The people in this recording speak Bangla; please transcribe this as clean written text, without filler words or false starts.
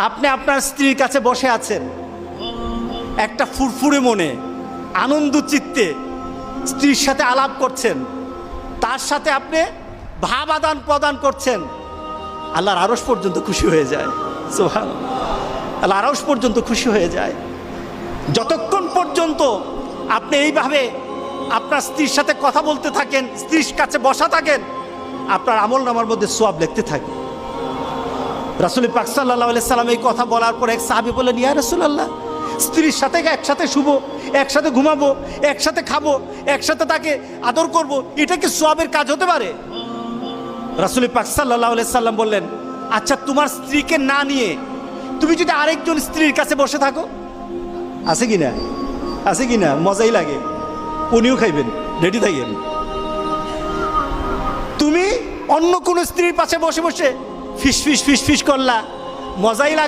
আপনি আপনার স্ত্রীর কাছে বসে আছেন, একটা ফুরফুরে মনে, আনন্দ চিত্তে স্ত্রীর সাথে আলাপ করছেন, তার সাথে আপনি ভাব আদান প্রদান করছেন, আল্লাহর আরশ পর্যন্ত খুশি হয়ে যায়। সুবহানাল্লাহ, আল্লাহর আরশ পর্যন্ত খুশি হয়ে যায়। যতক্ষণ পর্যন্ত আপনি এইভাবে আপনার স্ত্রীর সাথে কথা বলতে থাকেন, স্ত্রীর কাছে বসা থাকেন, আপনার আমলনামার মধ্যে সওয়াব লিখতে থাকে। রাসূল পাক সাল্লাল্লাহু আলাইহি সাল্লাম এই কথা বলার পর এক সাহাবী বললেন, ইয়া রাসূলুল্লাহ, স্ত্রীর সাথে একসাথে শুবো, একসাথে ঘুমাবো, একসাথে খাবো, একসাথে তাকে আদর করব, এটা কি সওয়াবের কাজ হতে পারে? রাসূল পাক সাল্লাল্লাহু আলাইহি সাল্লাম বললেন, আচ্ছা তোমার স্ত্রীকে না নিয়ে তুমি যদি আরেকজন স্ত্রীর কাছে বসে থাকো, আছে কিনা? আছে কিনা? মজাই লাগে, উনিও খাইবেন, রেডি থাকেন। তুমি অন্য কোনো স্ত্রীর পাশে বসে বসে ফিস ফিস ফিস ফিস করলা, মজাই লাগে।